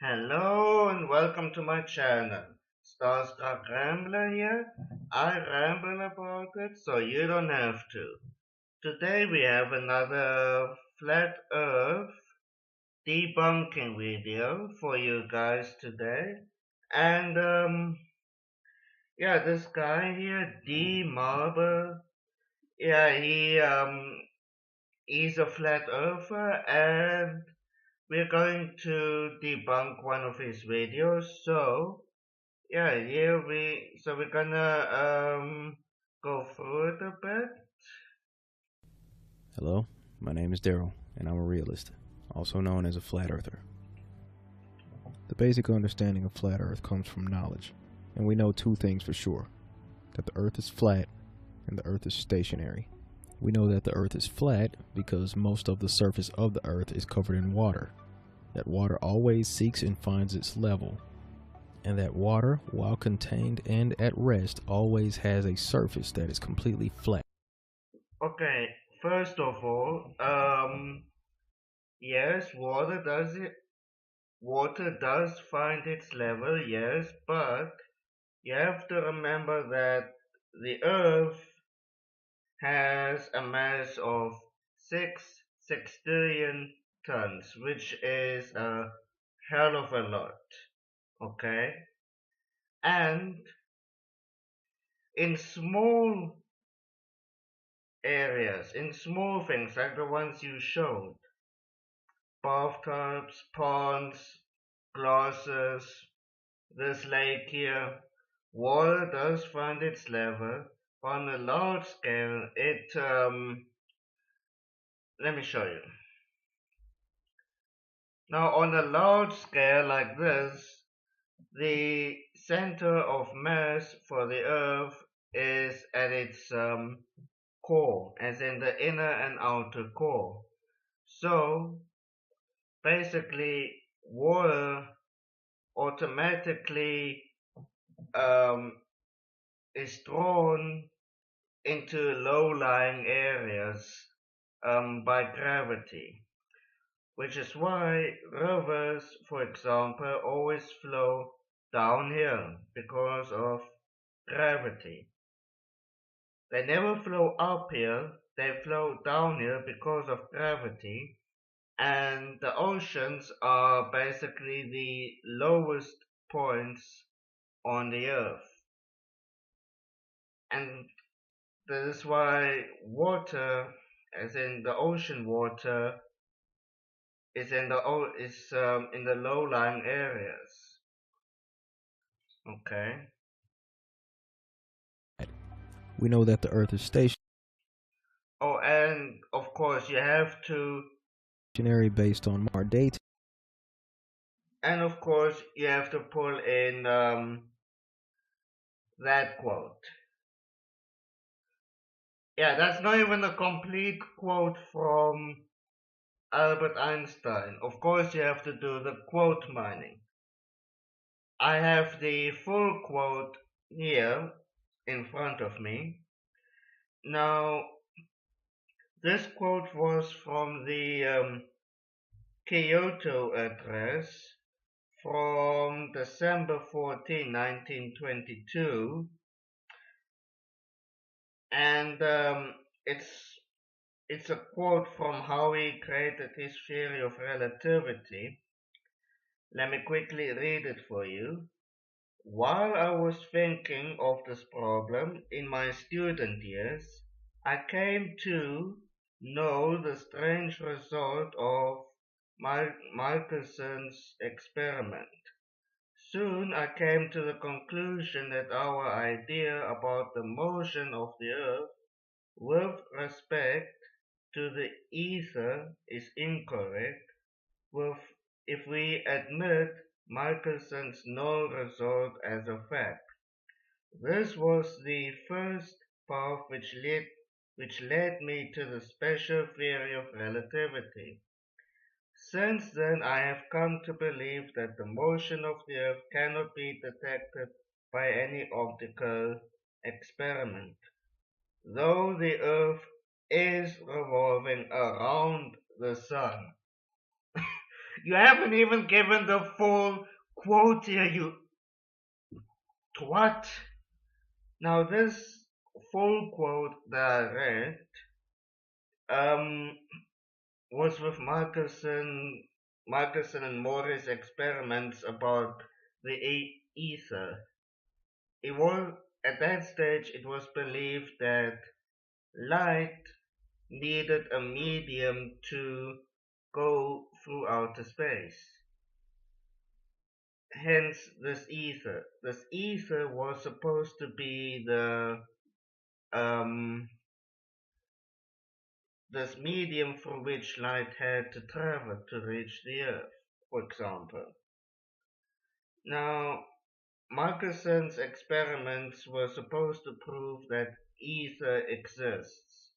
Hello and welcome to my channel. Starstruck Rambler here. I ramble about it so you don't have to. Today we have another flat earth debunking video for you guys today. And yeah, this guy here, D Marble, yeah, he's a flat earther and we're going to debunk one of his videos. Yeah, we're gonna go through it a bit. Hello, my name is Daryl, and I'm a realist, also known as a flat earther. The basic understanding of flat earth comes from knowledge, and we know two things for sure, that the earth is flat and the earth is stationary. We know that the earth is flat because most of the surface of the earth is covered in water, that water always seeks and finds its level, and that water, while contained and at rest, always has a surface that is completely flat. Okay, first of all, yes, water does find its level, yes, but you have to remember that the Earth has a mass of six sextillion tons, which is a hell of a lot. Okay, and in small things like the ones you showed, bathtubs, ponds, glasses, this lake here, water does find its level. On a large scale, let me show you. Now, on a large scale like this, the center of mass for the Earth is at its core, as in the inner and outer core. So basically, water automatically um, is drawn into low-lying areas by gravity, which is why rivers, for example, always flow downhill because of gravity. They never flow uphill, they flow downhill because of gravity, and the oceans are basically the lowest points on the earth. And that is why water, as in the ocean water, is in the low-lying areas. Okay. We know that the earth is Oh, and of course you have to, stationary based on our data. and of course you have to pull in that quote. Yeah, that's not even a complete quote from Albert Einstein. Of course, you have to do the quote mining. I have the full quote here in front of me. Now, this quote was from the Kyoto Address from December 14, 1922, and it's a quote from how he created his theory of relativity. Let me quickly read it for you. While I was thinking of this problem in my student years, I came to know the strange result of Michelson's experiment. Soon I came to the conclusion that our idea about the motion of the Earth with respect to the ether is incorrect with if we admit Michelson's null result as a fact. This was the first path which led me to the special theory of relativity. Since then I have come to believe that the motion of the Earth cannot be detected by any optical experiment, though the Earth is revolving around the Sun. You haven't even given the full quote here, you twat. Now this full quote that I read um, was with Marcuson and Morris experiments about the ether. It was at that stage it was believed that light needed a medium to go through outer space. Hence this ether. This ether was supposed to be the um, this medium through which light had to travel to reach the Earth, for example. Now, Marcuson's experiments were supposed to prove that ether exists,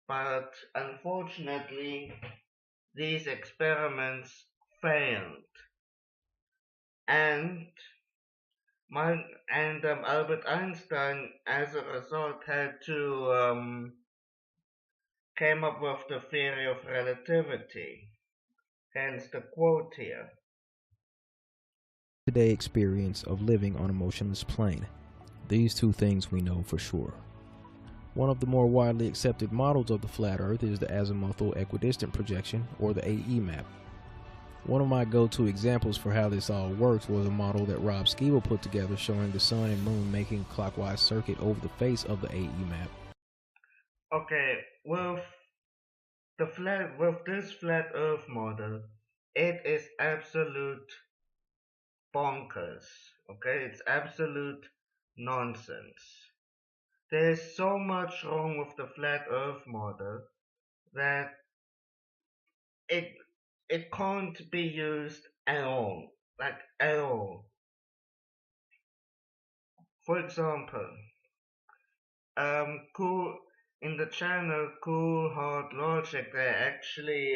but unfortunately, these experiments failed, and Albert Einstein, as a result, had to came up with the theory of relativity. Hence the quote here. Today experience of living on a motionless plane. These two things we know for sure. One of the more widely accepted models of the flat Earth is the azimuthal equidistant projection, or the AE map. One of my go-to examples for how this all works was a model that Rob Skeeble put together showing the sun and moon making a clockwise circuit over the face of the AE map. Okay, with this flat Earth model, it is absolute bonkers. Okay, it's absolute nonsense. There's so much wrong with the flat Earth model that it it can't be used at all. Like at all. For example, cool in the channel Cool Hard Logic, they actually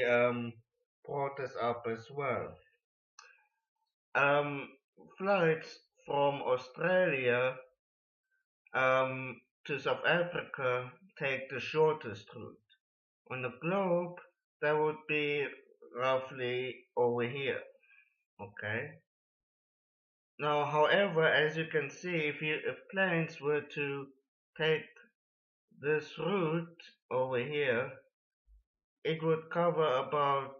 brought this up as well. Um, Flights from Australia to South Africa take the shortest route. On the globe, that would be roughly over here. Okay. Now, however, as you can see, if planes were to take this route over here, it would cover about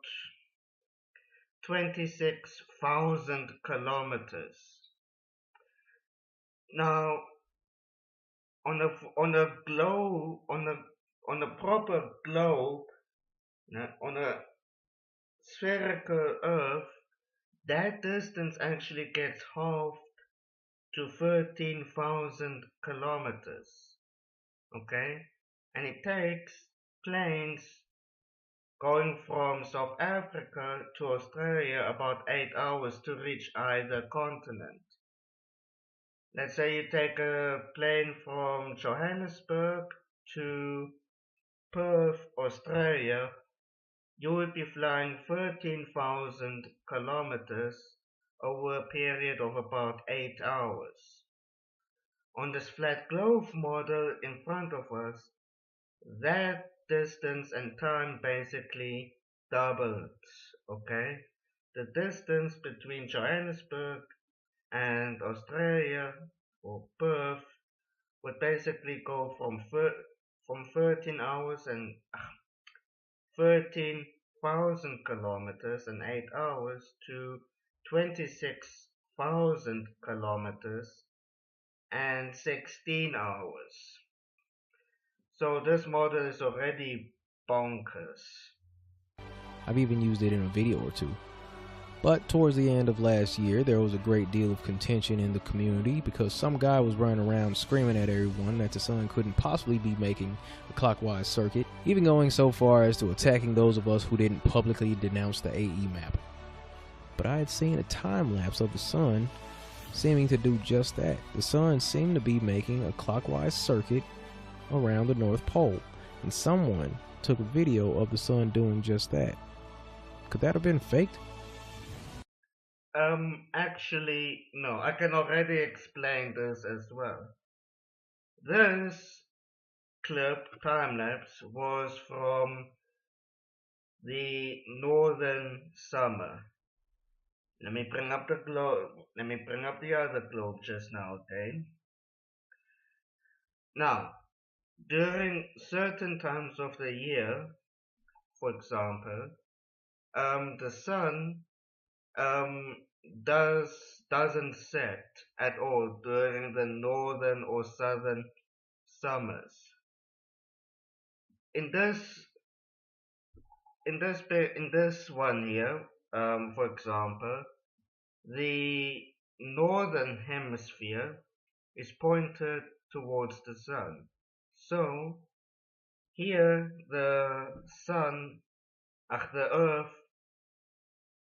26,000 kilometers. Now, on a proper globe, on a spherical Earth, that distance actually gets halved to 13,000 kilometers. Okay, and it takes planes going from South Africa to Australia about 8 hours to reach either continent. Let's say you take a plane from Johannesburg to Perth, Australia, you would be flying 13,000 kilometers over a period of about 8 hours. On this flat globe model in front of us, that distance and time basically doubled, okay? The distance between Johannesburg and Australia or Perth would basically go from 13 hours and 13,000 kilometers and 8 hours to 26,000 kilometers and 16 hours. So this model is already bonkers. I've even used it in a video or two. But towards the end of last year, there was a great deal of contention in the community because some guy was running around screaming at everyone that the sun couldn't possibly be making a clockwise circuit, even going so far as to attacking those of us who didn't publicly denounce the AE map. But I had seen a time lapse of the sun seeming to do just that. The sun seemed to be making a clockwise circuit around the North Pole, and someone took a video of the sun doing just that. Could that have been faked? Actually, no, I can already explain this as well. This clip, time lapse, was from the northern summer. Let me bring up the globe. Let me bring up the other globe just now, okay? Now, during certain times of the year, for example, the sun um, doesn't set at all during the northern or southern summers. In this one here, for example, the northern hemisphere is pointed towards the sun. So here the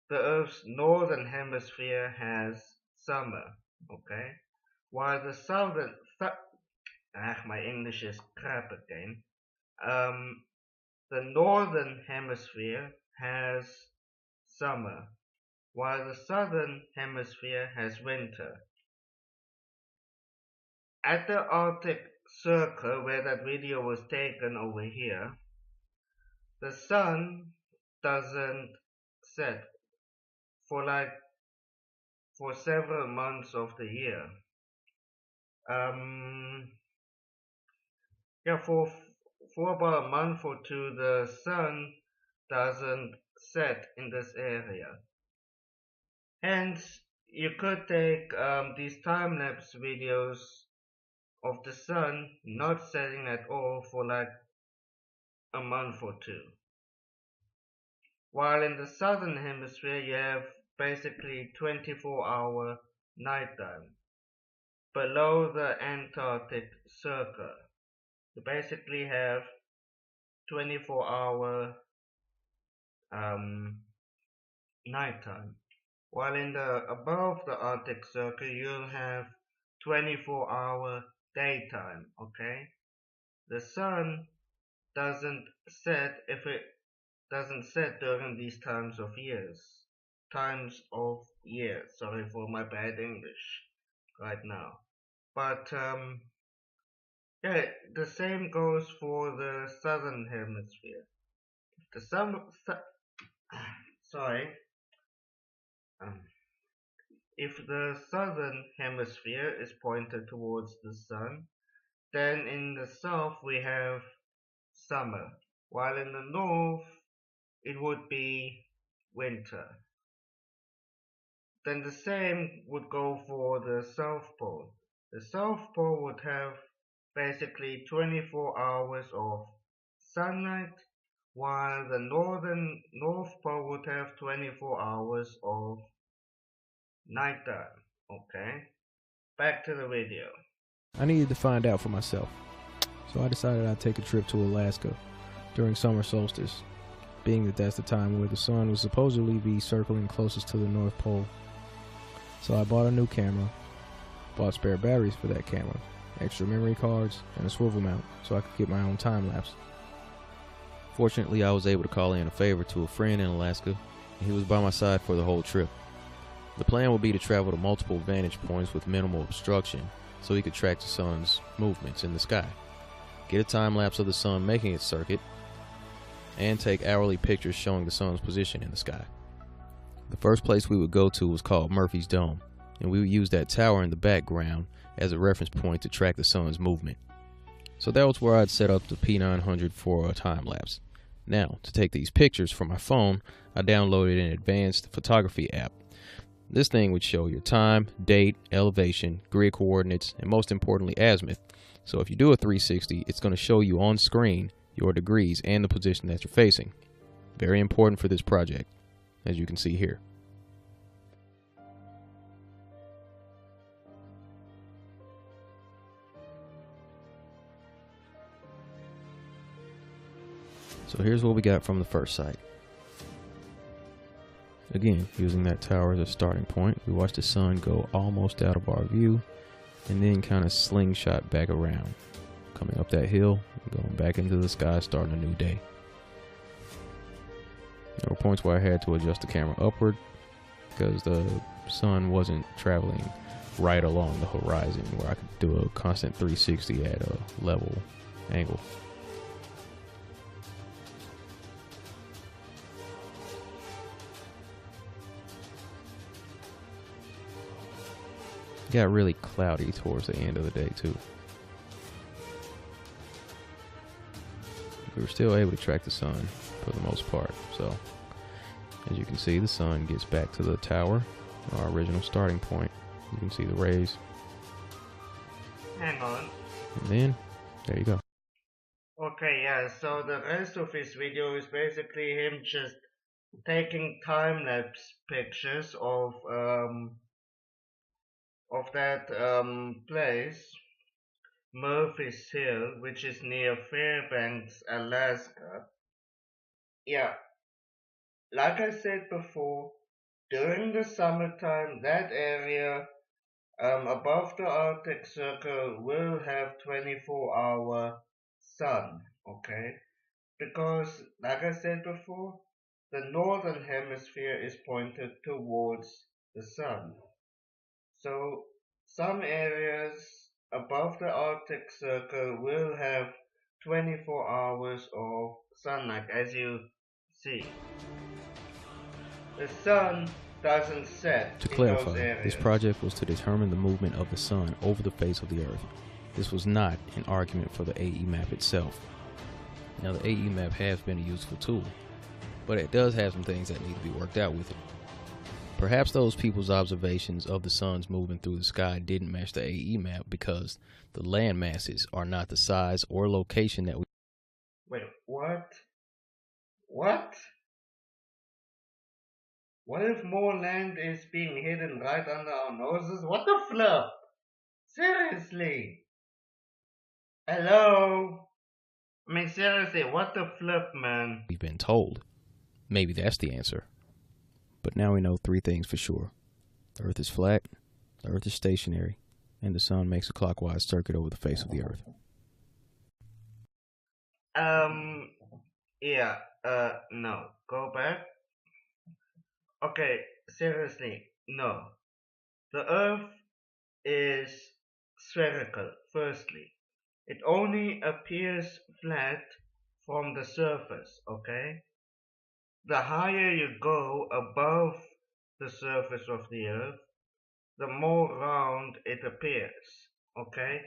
Earth's northern hemisphere has summer, okay? While the my English is crap again. The northern hemisphere has summer, while the southern hemisphere has winter. At the Arctic Circle, where that video was taken over here, the sun doesn't set for several months of the year. Yeah, for about a month or two, the sun doesn't set in this area. Hence, you could take these time-lapse videos of the sun not setting at all for like a month or two. While in the southern hemisphere, you have basically 24-hour nighttime below the Antarctic Circle. You basically have 24-hour nighttime. While above the Arctic Circle, you'll have 24-hour daytime, okay? The sun doesn't set during these times of year. Sorry for my bad English right now. But yeah, the same goes for the southern hemisphere. If the southern hemisphere is pointed towards the sun, then in the south we have summer, while in the north it would be winter. Then the same would go for the South Pole. The South Pole would have basically 24 hours of sunlight, while the North Pole would have 24 hours of nighttime. Okay, back to the video. I needed to find out for myself, so I decided I'd take a trip to Alaska during summer solstice, being that that's the time where the sun would supposedly be circling closest to the North Pole. So I bought a new camera, bought spare batteries for that camera, extra memory cards, and a swivel mount so I could get my own time lapse. Fortunately, I was able to call in a favor to a friend in Alaska, and he was by my side for the whole trip. The plan would be to travel to multiple vantage points with minimal obstruction so he could track the sun's movements in the sky, get a time lapse of the sun making its circuit, and take hourly pictures showing the sun's position in the sky. The first place we would go to was called Murphy's Dome, and we would use that tower in the background as a reference point to track the sun's movement. So that was where I'd set up the P900 for a time lapse. Now, to take these pictures from my phone, I downloaded an advanced photography app. This thing would show your time, date, elevation, grid coordinates, and most importantly, azimuth. So if you do a 360, it's going to show you on screen your degrees and the position that you're facing. Very important for this project, as you can see here. So here's what we got from the first site. Again, using that tower as a starting point, we watched the sun go almost out of our view and then kind of slingshot back around, coming up that hill and going back into the sky, starting a new day. There were points where I had to adjust the camera upward because the sun wasn't traveling right along the horizon where I could do a constant 360 at a level angle. It got really cloudy towards the end of the day too. We were still able to track the sun for the most part. So as you can see, the sun gets back to the tower, our original starting point. You can see the rays. Hang on. And then, there you go. Okay, yeah, so the rest of his video is basically him just taking time-lapse pictures of that place, Murphy's Hill, which is near Fairbanks, Alaska. Yeah, like I said before, during the summertime, that area above the Arctic Circle will have 24-hour sun, okay? Because, like I said before, the northern hemisphere is pointed towards the sun. So, some areas above the Arctic Circle will have 24 hours of sunlight, as you see. The sun doesn't set To in those clarify, this areas. project was to determine the movement of the sun over the face of the Earth. This was not an argument for the AE map itself. Now, the AE map has been a useful tool, but it does have some things that need to be worked out with it. Perhaps those people's observations of the suns moving through the sky didn't match the AE map because the land masses are not the size or location that we... Wait, what? What? What if more land is being hidden right under our noses? What the flip? Seriously? Hello? I mean, seriously, what the flip, man? we've been told. Maybe that's the answer. But now we know three things for sure. The Earth is flat, the Earth is stationary, and the sun makes a clockwise circuit over the face of the Earth. Um, yeah, no. Go back. Okay, seriously, no. The Earth is spherical, firstly. It only appears flat from the surface, okay? The higher you go above the surface of the Earth, the more round it appears, okay?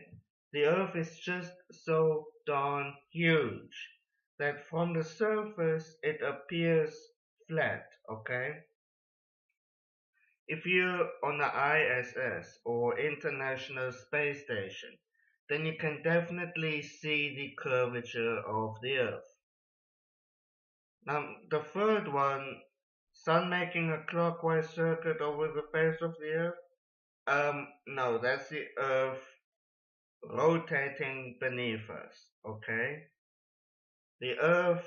The Earth is just so darn huge that from the surface it appears flat, okay? If you're on the ISS or International Space Station, then you can definitely see the curvature of the Earth. Now, the third one, sun making a clockwise circuit over the face of the Earth. No, that's the Earth rotating beneath us, okay? The Earth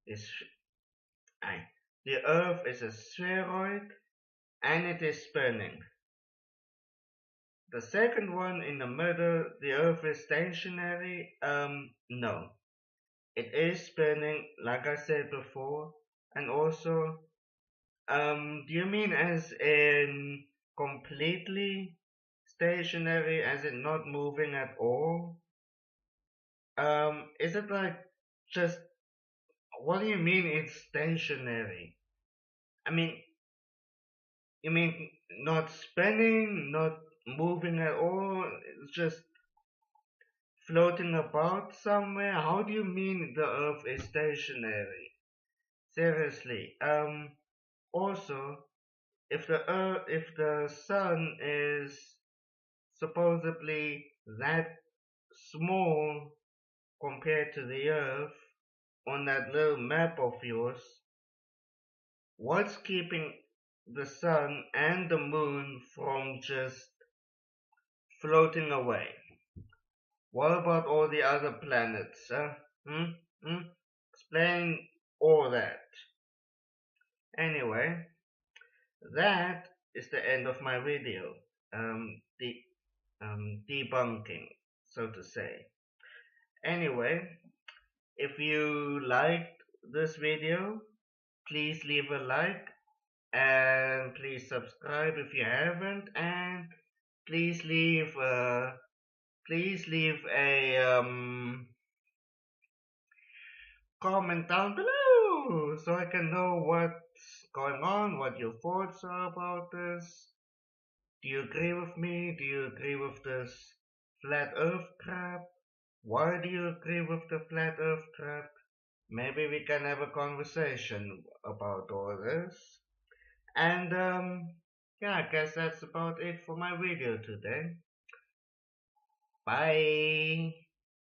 is, the Earth is a spheroid and it is spinning. The second one in the middle, the Earth is stationary. No, it is spinning, like I said before, and also, do you mean as in completely stationary, as in not moving at all? Is it like just, what do you mean it's stationary? I mean, you mean not spinning, not moving at all? It's just floating about somewhere? How do you mean the Earth is stationary? Seriously. Also, if the sun is supposedly that small compared to the Earth on that little map of yours, what's keeping the sun and the moon from just floating away? What about all the other planets? Hmm? Hmm? Explain all that. Anyway, that is the end of my video. The debunking, so to say. Anyway, if you liked this video, please leave a like and please subscribe if you haven't, and please leave a comment down below so I can know what's going on, what your thoughts are about this. Do you agree with me? Do you agree with this flat earth crap? Why do you agree with the flat earth crap? Maybe we can have a conversation about all this. And yeah, I guess that's about it for my video today. Bye!